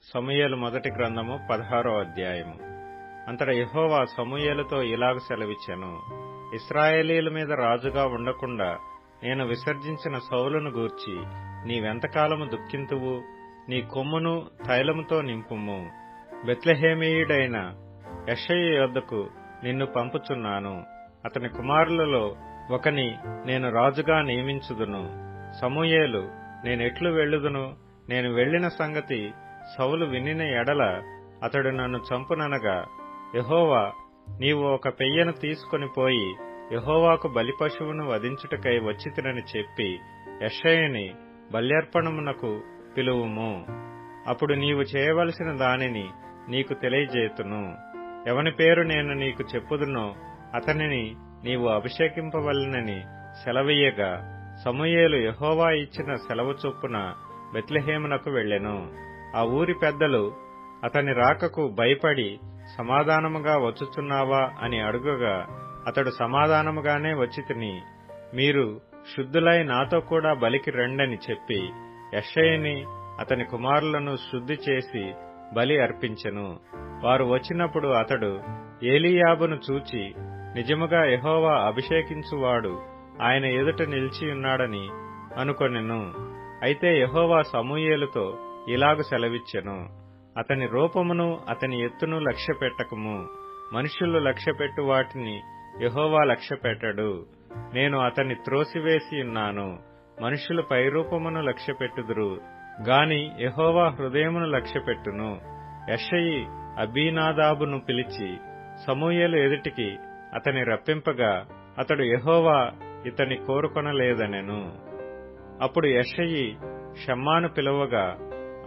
సమూయేలు మొదటి గ్రంథము 16వ అధ్యాయము. అంతటా యెహోవా సమూయేలుతో ఇలాగ సెలవిచ్చెను, ఇశ్రాయేలీయుల మీద రాజుగా ఉండకుండా నేను విసర్జించిన సౌలును గూర్చి నీవెంతకాలము దుఃఖింతువు? నీ కొమ్మును తైలముతో నింపుము. బెత్లెహేమీయుడైన యెషయి యొద్దకు నిన్ను పంపుచున్నాను. అతని కుమారులలో ఒకని నేను రాజుగా నియమించుదును. సమూయేలు, నేనెట్లు వెళ్ళుదును? నేను వెళ్లిన సంగతి సౌలు వినిన ఎడల అతడు నన్ను చంపుననగా, యెహోవా, నీవు ఒక పెయ్యను తీసుకొని పోయి యెహోవాకు బలిపశువును వధించుటకై వచ్చితినని చెప్పి యెషయిని బల్యర్పణమునకు పిలువుము. అప్పుడు నీవు చేయవలసిన దానిని నీకు తెలియజేతును. ఎవని పేరు నేను నీకు చెప్పుదునో అతనిని నీవు అభిషేకింపవలెనని సెలవీయగా, సమూయేలు యెహోవా ఇచ్చిన సెలవు చొప్పున బెత్లెహేమునకు వెళ్ళెను. ఆ ఊరి పెద్దలు అతని రాకకు భయపడి, సమాధానముగా వచ్చుచున్నావా అని అడుగగా, అతడు సమాధానముగానే వచ్చితిని, మీరు శుద్ధులై నాతో కూడా బలికి రండని చెప్పి యెషయిని అతని కుమారులను శుద్ధి చేసి బలి అర్పించెను. వారు వచ్చినప్పుడు అతడు ఏలీయాబును చూచి, నిజముగా యెహోవా అభిషేకించువాడు ఆయన ఎదుట నిలిచియున్నాడని అనుకొనెను. అయితే యెహోవా సమూయేలుతో ఇలాగు సెలవిచ్చెను, అతని రూపమును అతని ఎత్తును లక్ష్యపెట్టకుము. మనుష్యులు లక్ష్యపెట్టు వాటిని యెహోవా లక్ష్యపెట్టడు. నేను అతన్ని త్రోసివేసి ఉన్నాను. మనుష్యులు పైరూపమును లక్ష్యపెట్టుదురు గాని యెహోవా హృదయమును లక్ష్యపెట్టును. యెషయి అబీనాదాబును పిలిచి సమూయేలు ఎదుటికి అతని రప్పింపగా, అతడు యెహోవా ఇతని కోరుకొనలేదనెను. అప్పుడు యెషయి షమ్మాను పిలువగా,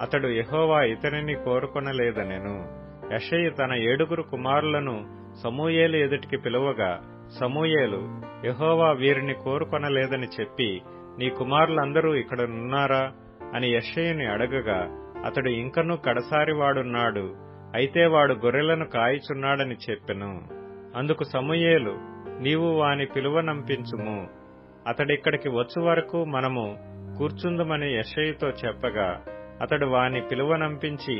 అతడు యెహోవా ఇతనిని కోరుకొనలేదనెను. యెషయి తన 7 కుమారులను సమూయేలు ఎదుటికి పిలువగా, సమూయేలు, యెహోవా వీరిని కోరుకొనలేదని చెప్పి, నీ కుమారులందరూ ఇక్కడనున్నారా అని యెషయిని అడగగా, అతడు ఇంకనూ కడసారివాడున్నాడు, అయితే వాడు గొర్రెలను కాయుచున్నాడని చెప్పెను. అందుకు సమూయేలు, నీవు వాని పిలువనంపించుము, అతడిక్కడికి వచ్చు వరకు మనము కూర్చుందుమని యెషయితో చెప్పగా, అతడు వాని పిలువనంపించి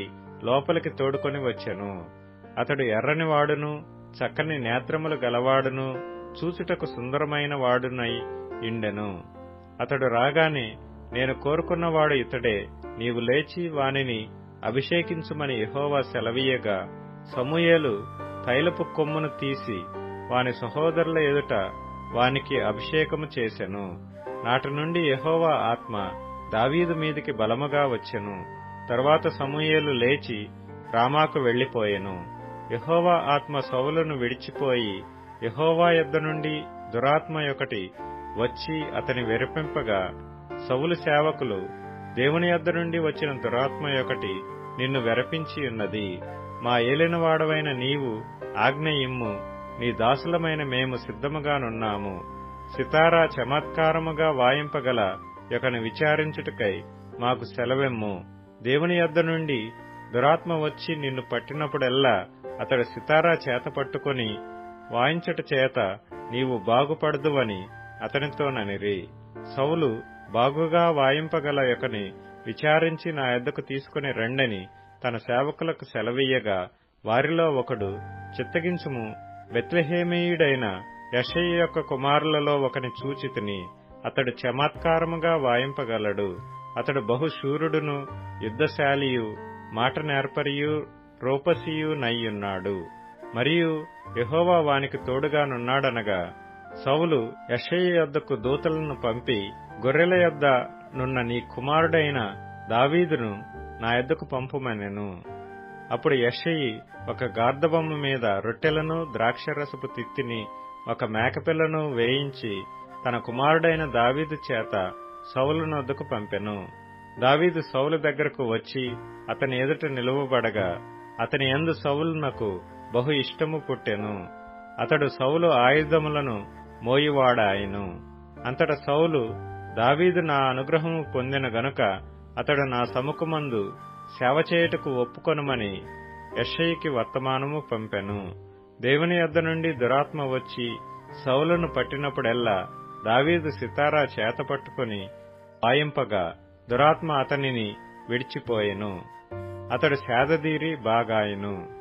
లోపలికి తోడుకొని వచ్చెను. అతడు ఎర్రని వాడును, చక్కని నేత్రములు గలవాడును, చూచుటకు సుందరమైన వాడునై ఇండెను. అతడు రాగానే, నేను కోరుకున్నవాడు ఇతడే, నీవు లేచి వానిని అభిషేకించుమని యెహోవా సెలవీయగా, సమూయేలు తైలపు కొమ్మును తీసి వాని సహోదరుల ఎదుట వానికి అభిషేకము చేసెను. నాటి నుండి యెహోవా ఆత్మ దావీదు మీదికి బలముగా వచ్చెను. తరువాత సమూయేలు లేచి రామాకు వెళ్లిపోయెను. యెహోవా ఆత్మ సౌలును విడిచిపోయి, యెహోవా యొద్ద నుండి దురాత్మ ఒకటి వచ్చి అతని వెరపింపగా, సౌలు సేవకులు, దేవుని యొద్ద నుండి వచ్చిన దురాత్మ ఒకటి నిన్ను వెరపించి ఉన్నది. మా ఏలినవాడవైన నీవు ఆజ్ఞ ఇమ్ము, నీ దాసులమైన మేము సిద్ధముగానున్నాము. సితారా చమత్కారముగా వాయింపగల ఒకని విచారించుటకై మాకు సెలవెమ్ము. దేవుని యొద్ద నుండి దురాత్మ వచ్చి నిన్ను పట్టినప్పుడెల్లా అతడు సితారా చేత పట్టుకొని వాయించుట చేత నీవు బాగుపడదువని అతనితోననిరి. సౌలు, బాగుగా వాయింపగల ఒకని విచారించి నా యొద్దకు తీసుకుని రండని తన సేవకులకు సెలవీయగా, వారిలో ఒకడు, చిత్తగించుము, బెత్లెహేమీయుడైన యెషయి యొక్క కుమారులలో ఒకని చూచితిని, అతడు చమత్కారముగా వాయింపగలడు. అతడు బహుశూరుడును, యుద్ధశాలియు, మాట నేర్పరియు, రూపసియు నయ్యున్నాడు. మరియు యెహోవా వానికి తోడుగానున్నాడనగా, సౌలు యెషయి యొద్దకు దూతలను పంపి, గొర్రెల యొద్ద నున్న నీ కుమారుడైన దావీదును నా యొద్దకు పంపుమనెను. అప్పుడు యెషయి ఒక గార్ధబొమ్మ మీద రొట్టెలను, ద్రాక్షరసపు తిత్తిని, ఒక మేకపిల్లను వేయించి తన కుమారుడైన దావీదు చేత సౌలునొద్దకు పంపెను. దావీదు సౌలు దగ్గరకు వచ్చి అతని ఎదుట నిలువబడగా, అతని యందు సౌలునకు బహు ఇష్టము పుట్టెను. అతడు సౌలు ఆయుధములను మోయువాడాయెను. అంతట సౌలు, దావీదు నా అనుగ్రహము పొందిన గనుక అతడు నా సముఖమందు సేవ చేయుటకు ఒప్పుకొనుమని యెషయికి వర్తమానము పంపెను. దేవుని యొద్ద నుండి దురాత్మ వచ్చి సౌలును పట్టినప్పుడెల్లా దావీదు సితారా చేత పట్టుకుని వాయింపగా దురాత్మ అతనిని విడిచిపోయెను. అతడు సేదదీరి బాగాయెను.